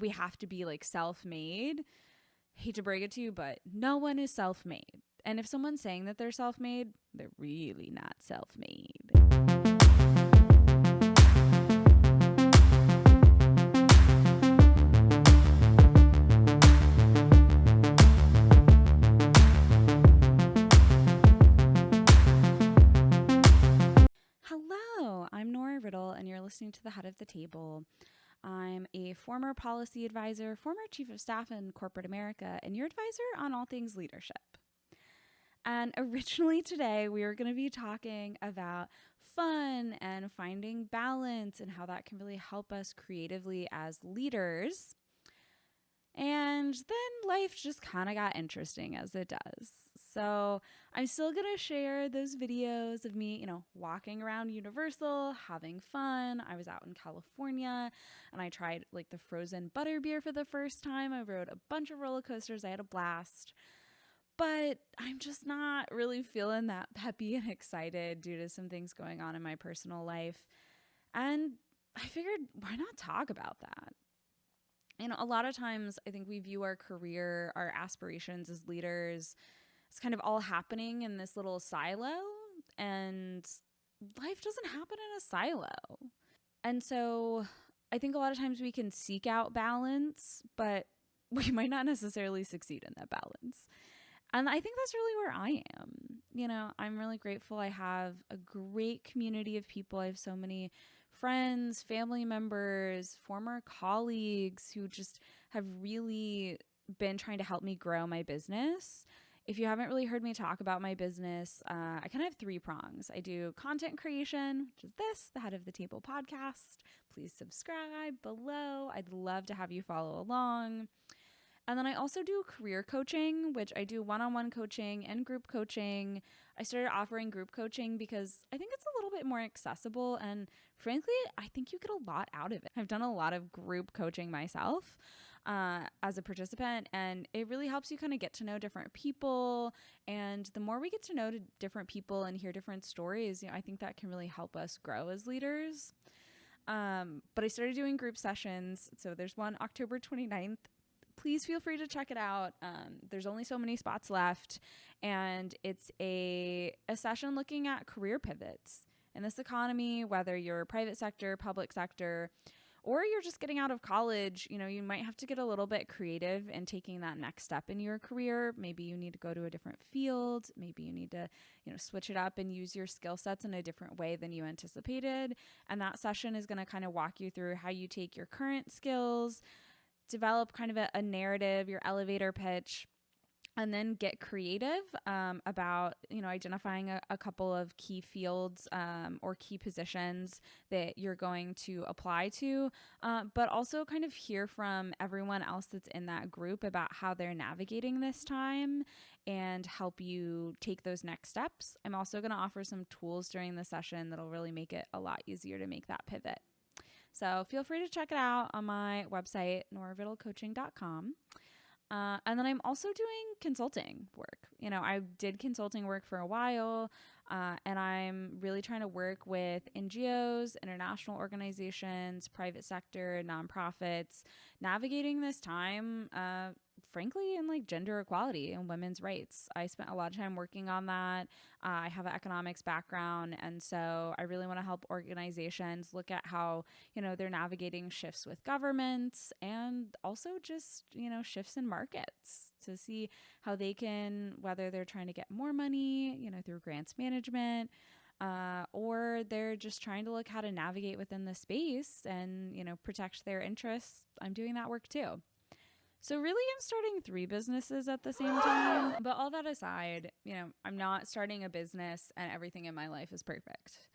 we have to be like self-made. Hate to break it to you, but no one is self-made. And if someone's saying that they're self-made, they're really not self-made. Hello, I'm Nora Riddle, and you're listening to The Head of the Table. I'm a former policy advisor, former chief of staff in corporate America, and your advisor on all things leadership. And originally today, we were going to be talking about fun and finding balance and how that can really help us creatively as leaders. And then life just kind of got interesting, as it does. So I'm still going to share those videos of me, walking around Universal, having fun. I was out in California and I tried like the frozen butterbeer for the first time. I rode a bunch of roller coasters. I had a blast. But I'm just not really feeling that peppy and excited due to some things going on in my personal life. And I figured, why not talk about that? A lot of times I think we view our career, our aspirations as leaders, it's kind of all happening in this little silo, and life doesn't happen in a silo. And so I think a lot of times we can seek out balance, but we might not necessarily succeed in that balance. And I think that's really where I am. I'm really grateful. I have a great community of people. I have so many friends, family members, former colleagues who just have really been trying to help me grow my business. If you haven't really heard me talk about my business, I kind of have 3 prongs. I do content creation, which is this, the Head of the Table podcast. Please subscribe below. I'd love to have you follow along. And then I also do career coaching, which I do one-on-one coaching and group coaching. I started offering group coaching because I think it's a little bit more accessible. And frankly, I think you get a lot out of it. I've done a lot of group coaching myself as a participant, and it really helps you kind of get to know different people. And the more we get to know different people and hear different stories, I think that can really help us grow as leaders. But I started doing group sessions. So there's one October 29th. Please feel free to check it out. There's only so many spots left, and it's a session looking at career pivots in this economy, whether you're private sector, public sector, or you're just getting out of college. You might have to get a little bit creative in taking that next step in your career. Maybe you need to go to a different field. Maybe you need to, switch it up and use your skill sets in a different way than you anticipated. And that session is going to kind of walk you through how you take your current skills, develop kind of a narrative, your elevator pitch, and then get creative about, identifying a couple of key fields or key positions that you're going to apply to, but also kind of hear from everyone else that's in that group about how they're navigating this time and help you take those next steps. I'm also going to offer some tools during the session that'll really make it a lot easier to make that pivot. So feel free to check it out on my website, noraviddlecoaching.com. And then I'm also doing consulting work. I did consulting work for a while, and I'm really trying to work with NGOs, international organizations, private sector, nonprofits, navigating this time, frankly, in like gender equality and women's rights. I spent a lot of time working on that. I have an economics background, and so I really want to help organizations look at how, they're navigating shifts with governments and also just, shifts in markets to see how they can, whether they're trying to get more money, through grants management, or they're just trying to look how to navigate within the space and, protect their interests. I'm doing that work too. So really, I'm starting 3 businesses at the same time. But all that aside, I'm not starting a business and everything in my life is perfect.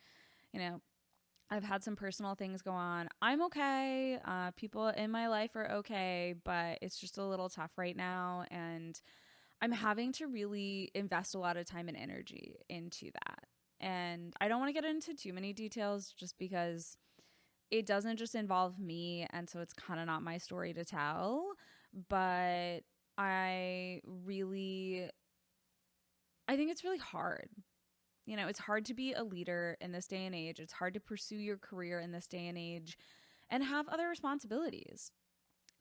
I've had some personal things go on. I'm okay. People in my life are okay, but it's just a little tough right now. And I'm having to really invest a lot of time and energy into that. And I don't want to get into too many details just because it doesn't just involve me. And so it's kind of not my story to tell. But I think it's really hard. It's hard to be a leader in this day and age. It's hard to pursue your career in this day and age and have other responsibilities.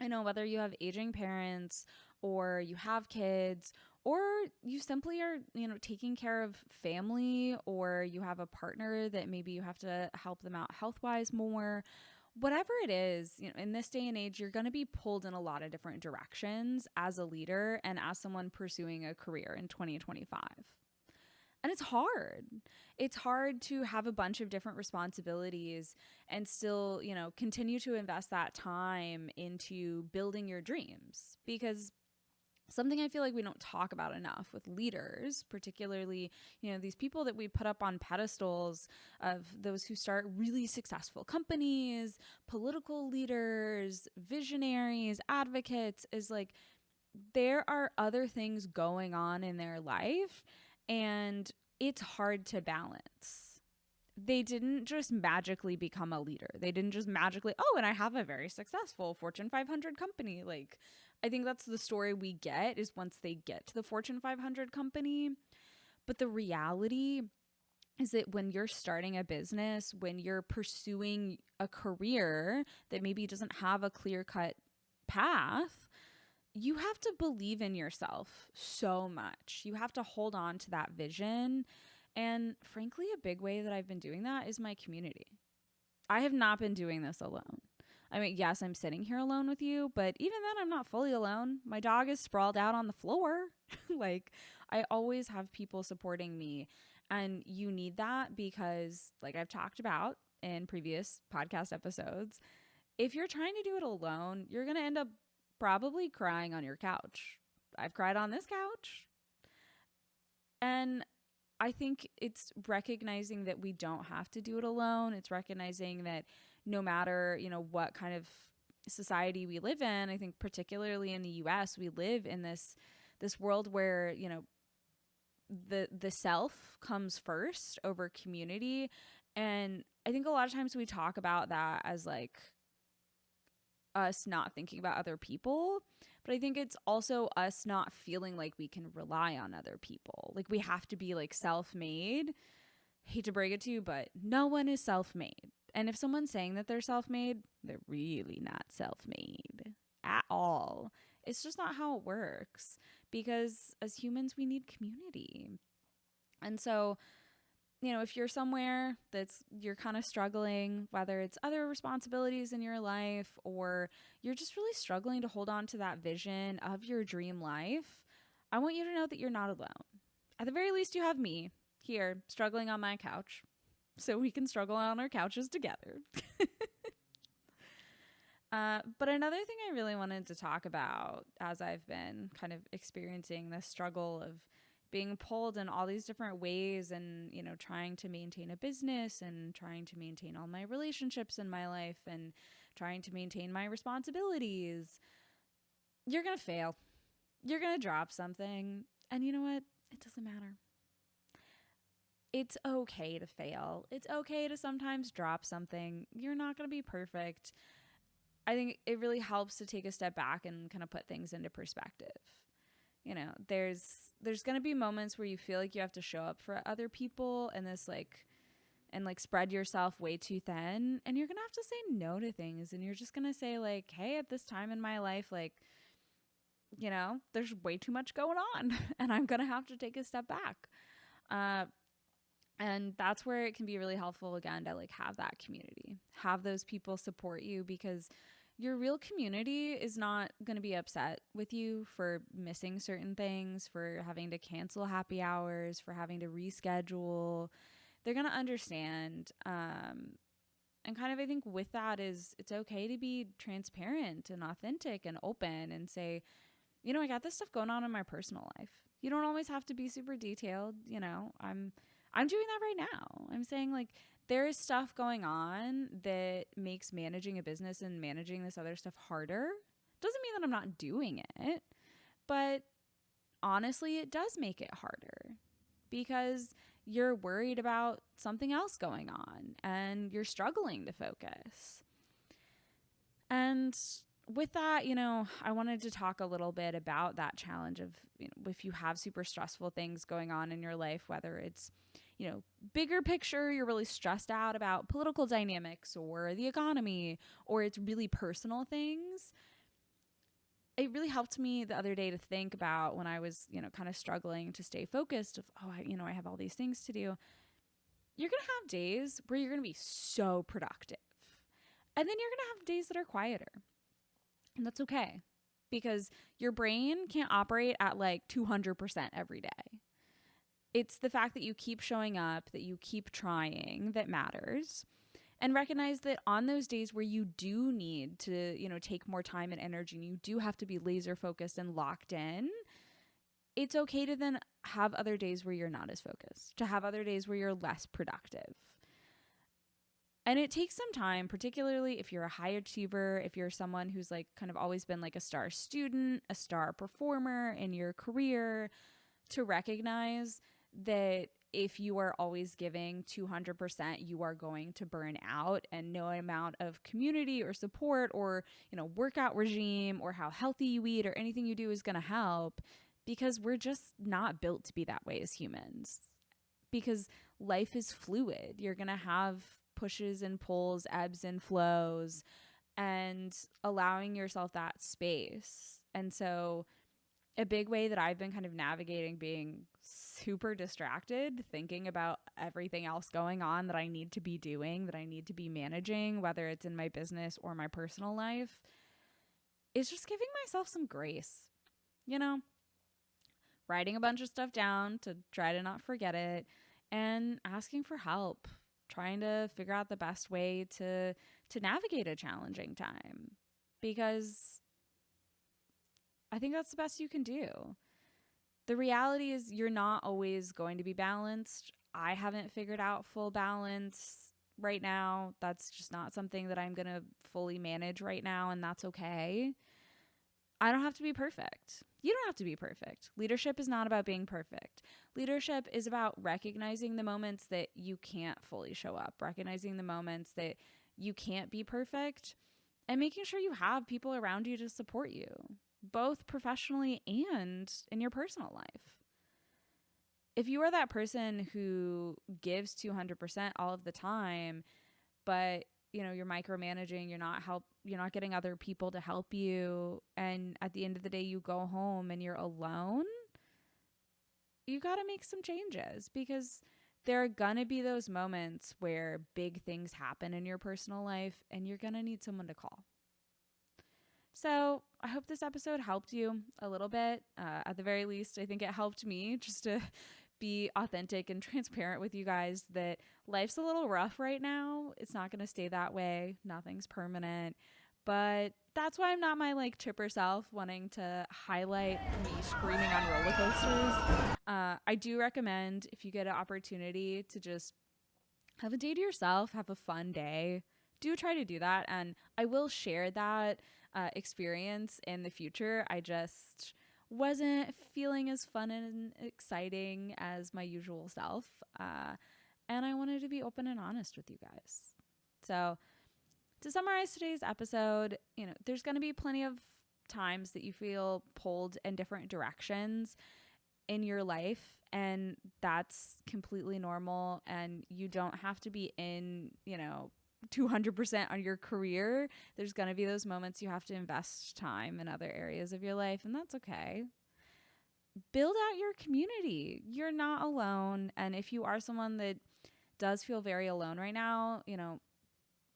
I know whether you have aging parents or you have kids or you simply are, taking care of family, or you have a partner that maybe you have to help them out health-wise more. Whatever it is, in this day and age, you're going to be pulled in a lot of different directions as a leader and as someone pursuing a career in 2025. And it's hard. It's hard to have a bunch of different responsibilities and still, continue to invest that time into building your dreams, because something I feel like we don't talk about enough with leaders, particularly, these people that we put up on pedestals of those who start really successful companies, political leaders, visionaries, advocates, is like there are other things going on in their life, and it's hard to balance. They didn't just magically become a leader. They didn't just magically, oh, and I have a very successful Fortune 500 company. Like, I think that's the story we get, is once they get to the Fortune 500 company. But the reality is that when you're starting a business, when you're pursuing a career that maybe doesn't have a clear-cut path, you have to believe in yourself so much. You have to hold on to that vision. And frankly, a big way that I've been doing that is my community. I have not been doing this alone. I mean, yes, I'm sitting here alone with you, but even then I'm not fully alone. My dog is sprawled out on the floor. Like, I always have people supporting me. And you need that because, like I've talked about in previous podcast episodes, if you're trying to do it alone, you're going to end up probably crying on your couch. I've cried on this couch. And I think it's recognizing that we don't have to do it alone. It's recognizing that no matter, what kind of society we live in, I think particularly in the US, we live in this world where, the self comes first over community. And I think a lot of times we talk about that as like us not thinking about other people, but I think it's also us not feeling like we can rely on other people. Like, we have to be like self-made. Hate to break it to you, but no one is self-made. And if someone's saying that they're self-made, they're really not self-made at all. It's just not how it works, because as humans, we need community. And so, if you're somewhere you're kind of struggling, whether it's other responsibilities in your life or you're just really struggling to hold on to that vision of your dream life, I want you to know that you're not alone. At the very least, you have me here struggling on my couch, so we can struggle on our couches together. But another thing I really wanted to talk about, as I've been kind of experiencing this struggle of being pulled in all these different ways and, trying to maintain a business and trying to maintain all my relationships in my life and trying to maintain my responsibilities, you're going to fail. You're going to drop something. And you know what? It doesn't matter. It's okay to fail. It's okay to sometimes drop something. You're not going to be perfect. I think it really helps to take a step back and kind of put things into perspective. There's going to be moments where you feel like you have to show up for other people and spread yourself way too thin, and you're going to have to say no to things, and you're just going to say like, hey, at this time in my life, like, there's way too much going on and I'm going to have to take a step back. And that's where it can be really helpful, again, to like have that community, have those people support you, because your real community is not going to be upset with you for missing certain things, for having to cancel happy hours, for having to reschedule. They're going to understand. And kind of, I think with that is it's okay to be transparent and authentic and open and say, I got this stuff going on in my personal life. You don't always have to be super detailed. I'm doing that right now. I'm saying like there is stuff going on that makes managing a business and managing this other stuff harder. Doesn't mean that I'm not doing it, but honestly, it does make it harder because you're worried about something else going on and you're struggling to focus. And with that, I wanted to talk a little bit about that challenge of, if you have super stressful things going on in your life, whether it's, bigger picture, you're really stressed out about political dynamics or the economy, or it's really personal things. it really helped me the other day to think about when I was, kind of struggling to stay focused of, I have all these things to do. You're going to have days where you're going to be so productive. And then you're going to have days that are quieter. And that's okay, because your brain can't operate at like 200% every day. It's the fact that you keep showing up, that you keep trying, that matters. And recognize that on those days where you do need to, take more time and energy, and you do have to be laser focused and locked in, it's okay to then have other days where you're not as focused, to have other days where you're less productive. And it takes some time, particularly if you're a high achiever, if you're someone who's like kind of always been like a star student, a star performer in your career, to recognize that if you are always giving 200%, you are going to burn out, and no amount of community or support or, workout regime or how healthy you eat or anything you do is going to help, because we're just not built to be that way as humans. Because life is fluid. You're going to have pushes and pulls, ebbs and flows, and allowing yourself that space. And so a big way that I've been kind of navigating being super distracted, thinking about everything else going on that I need to be doing, that I need to be managing, whether it's in my business or my personal life, is just giving myself some grace. Writing a bunch of stuff down to try to not forget it, and asking for help, trying to figure out the best way to navigate a challenging time, because I think that's the best you can do. The reality is you're not always going to be balanced. I haven't figured out full balance right now. That's just not something that I'm going to fully manage right now, and that's okay. I don't have to be perfect. You don't have to be perfect. Leadership is not about being perfect. Leadership is about recognizing the moments that you can't fully show up, recognizing the moments that you can't be perfect, and making sure you have people around you to support you, both professionally and in your personal life. If you are that person who gives 200% all of the time, but you're micromanaging, you're not getting other people to help you, and at the end of the day you go home and you're alone, you got to make some changes, because there are going to be those moments where big things happen in your personal life and you're going to need someone to call. So I hope this episode helped you a little bit. At the very least, I think it helped me just to be authentic and transparent with you guys that life's a little rough right now. It's not going to stay that way. Nothing's permanent. But that's why I'm not my chipper self wanting to highlight me screaming on roller coasters. I do recommend, if you get an opportunity to just have a day to yourself, have a fun day, do try to do that. And I will share that experience in the future. I just wasn't feeling as fun and exciting as my usual self. And I wanted to be open and honest with you guys. So to summarize today's episode, there's going to be plenty of times that you feel pulled in different directions in your life, and that's completely normal. And you don't have to be in, 200% on your career. There's going to be those moments you have to invest time in other areas of your life, and that's okay. Build out your community. You're not alone. And if you are someone that does feel very alone right now,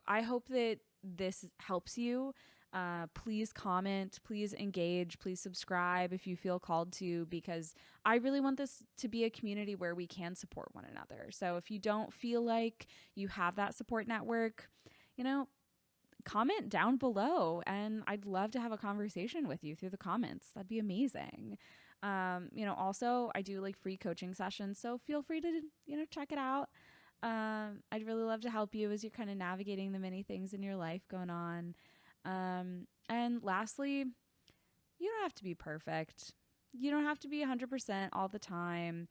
I hope that this helps you. Please comment, please engage, please subscribe if you feel called to, because I really want this to be a community where we can support one another. So if you don't feel like you have that support network, comment down below, and I'd love to have a conversation with you through the comments. That'd be amazing. Also I do free coaching sessions, so feel free to, check it out. I'd really love to help you as you're kind of navigating the many things in your life going on. And lastly, you don't have to be perfect. You don't have to be 100% all the time.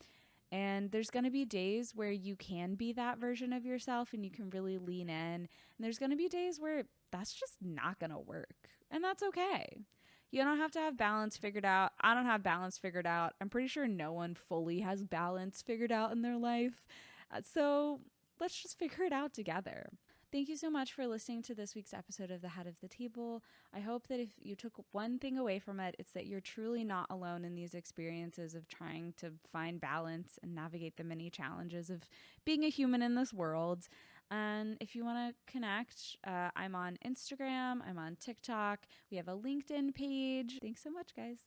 And there's going to be days where you can be that version of yourself and you can really lean in. And there's going to be days where that's just not going to work. And that's okay. You don't have to have balance figured out. I don't have balance figured out. I'm pretty sure no one fully has balance figured out in their life. So let's just figure it out together. Thank you so much for listening to this week's episode of The Head of the Table. I hope that if you took one thing away from it, it's that you're truly not alone in these experiences of trying to find balance and navigate the many challenges of being a human in this world. And if you want to connect, I'm on Instagram, I'm on TikTok, we have a LinkedIn page. Thanks so much, guys.